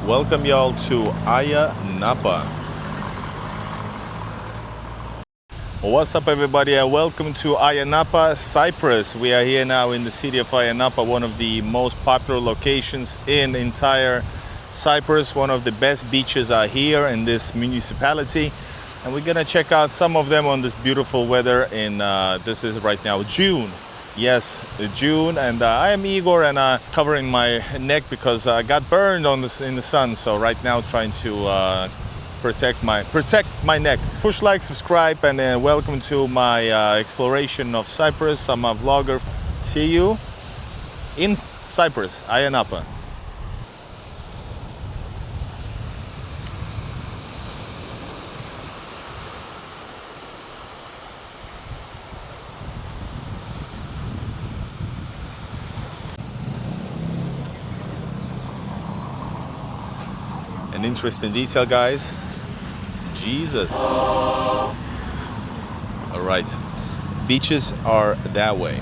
Welcome y'all to AYIA NAPA. What's up everybody and welcome to AYIA NAPA, Cyprus. We are here now in the city of AYIA NAPA, one of the most popular locations in entire Cyprus. One of the best beaches are here in this municipality. And we're gonna check out some of them on this beautiful weather in, this is right now June. Yes, June, and I am Igor and covering my neck because I got burned in the sun. So right now trying to protect my neck. Push like, subscribe, and welcome to my exploration of Cyprus. I'm a vlogger. See you in Cyprus, AYIA NAPA. An interesting detail, guys. Jesus. All right, beaches are that way.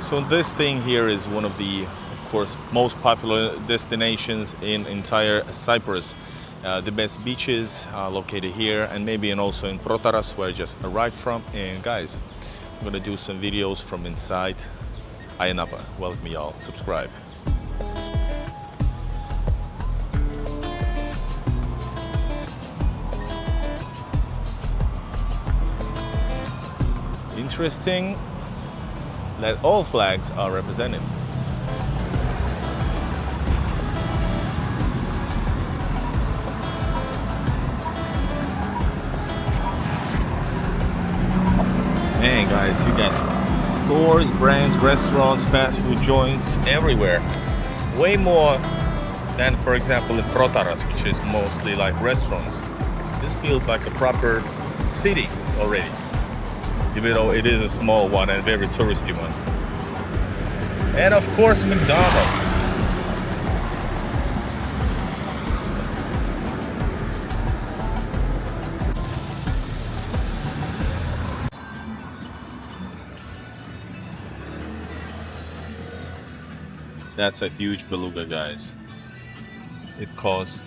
So this thing here is one of the, of course, most popular destinations in entire Cyprus. The best beaches are located here, and maybe also in Protaras, where I just arrived from. And guys, I'm gonna do some videos from inside AYIA NAPA. Welcome y'all, subscribe. Interesting that all flags are represented. Man, guys, you got stores, brands, restaurants, fast food joints everywhere. Way more than, for example, in Protaras, which is mostly like restaurants. This feels like a proper city already, even though it is a small one and very touristy one. And of course, McDonald's. That's a huge beluga, guys. It costs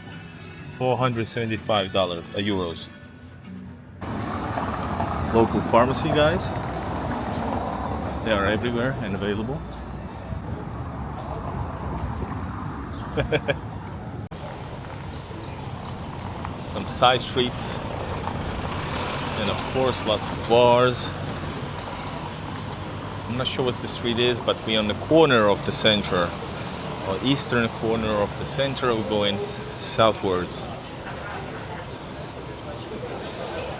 $475 euros. Local pharmacy, guys. They are everywhere and available. Some side streets, and of course lots of bars. I'm not sure what the street is, but we're on the corner of the center, or eastern corner of the center. We're going southwards,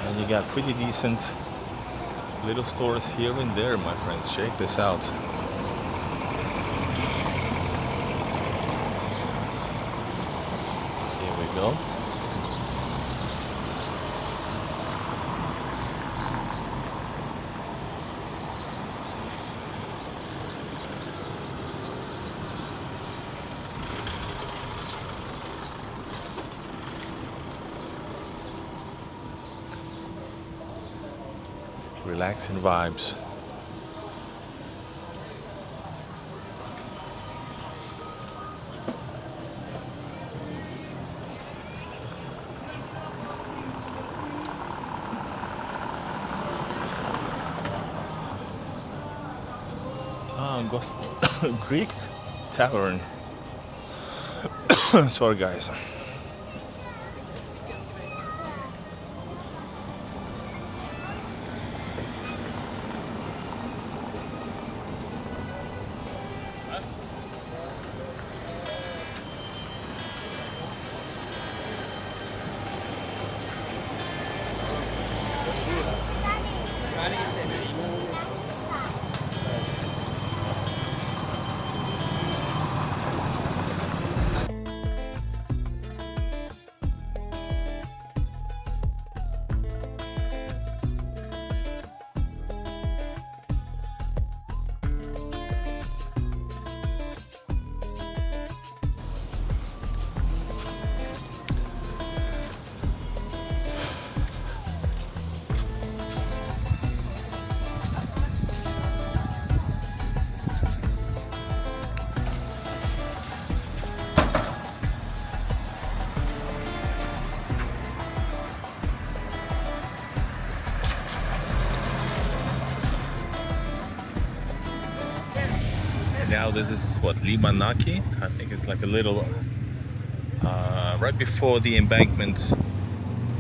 and you got pretty decent little stores here and there, my friends. Check this out. Here we go. Relaxing vibes. Greek tavern. Sorry, guys. this is what, Limanaki? I think it's like a little right before the embankment,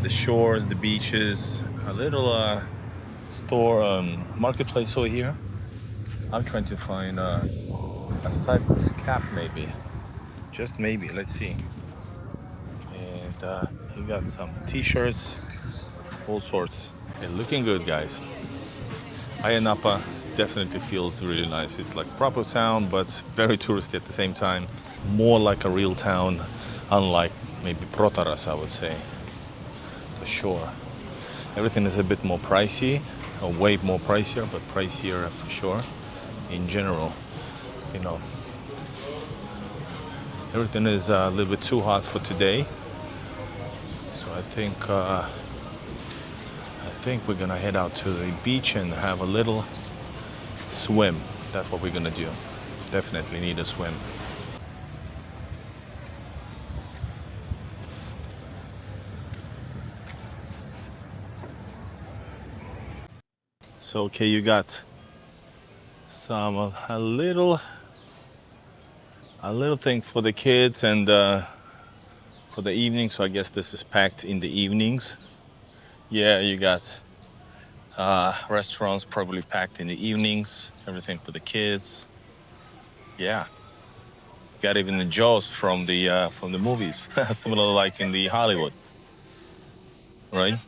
the shores, the beaches, a little store, marketplace over here. I'm trying to find a Cyprus cap, maybe, just maybe. Let's see. And you got some t-shirts, all sorts. And looking good, guys. AYIA Napa definitely feels really nice. It's like proper town, but very touristy at the same time. More like a real town, unlike maybe Protaras, I would say, for sure. Everything is a bit more pricey, or way more pricier, but pricier for sure. In general, you know, everything is a little bit too hot for today. So I think we're gonna head out to the beach and have a little swim. That's what we're gonna do. Definitely need a swim. So okay, you got some a little thing for the kids and for the evening. So I guess this is packed in the evenings. Yeah, you got restaurants probably packed in the evenings. Everything for the kids. Yeah, got even the Jaws from the movies, similar like in the Hollywood, right?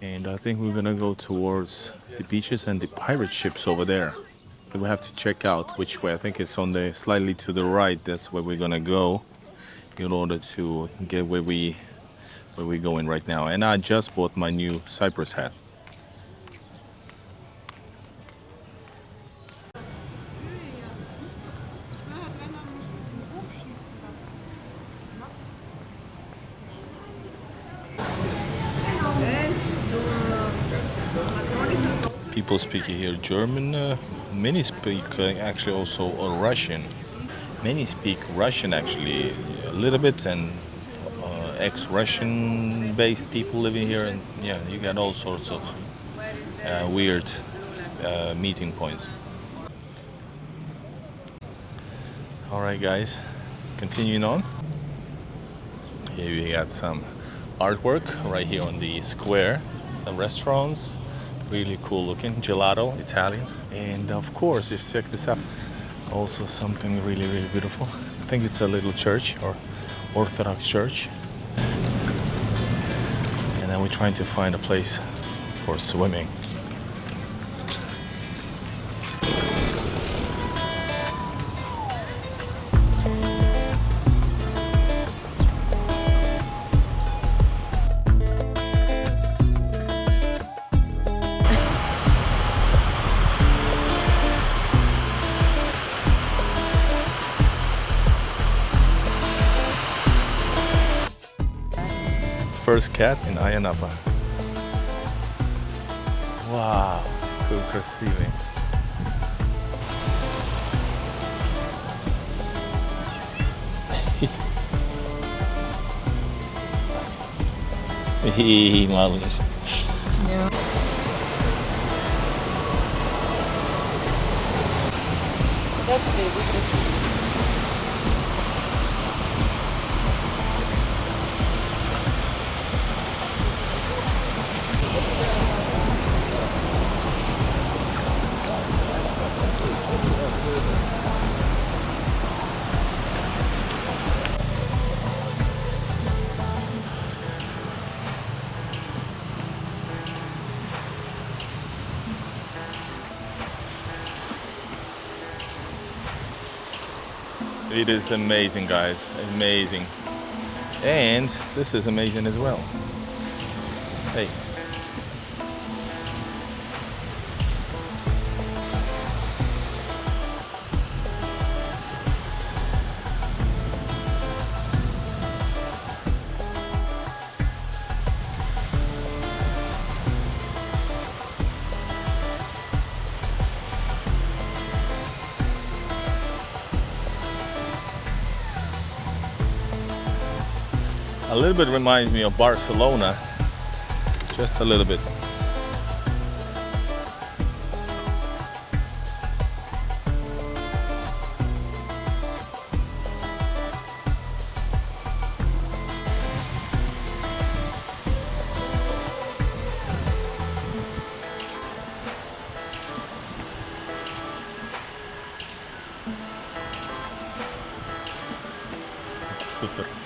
And I think we're gonna go towards the beaches and the pirate ships over there. We have to check out which way. I think it's on the slightly to the right. That's where we're gonna go in order to get where we're going right now. And I just bought my new Cyprus hat. People speak here German. Many speak actually also Russian. Many speak Russian actually a little bit, and ex-Russian based people living here. And yeah, you got all sorts of weird meeting points. All right, guys, continuing on. Here we got some artwork right here on the square. Some restaurants. Really cool looking, gelato, Italian. And of course, just check this out. Also something really, really beautiful. I think it's a little church or Orthodox church. And then we're trying to find a place for swimming. First cat in AYIA Napa. Wow, cool красивый. Хи-хи, малыш. It is amazing, guys, amazing. And this is amazing as well. Hey. A little bit reminds me of Barcelona, Just a little bit. Super.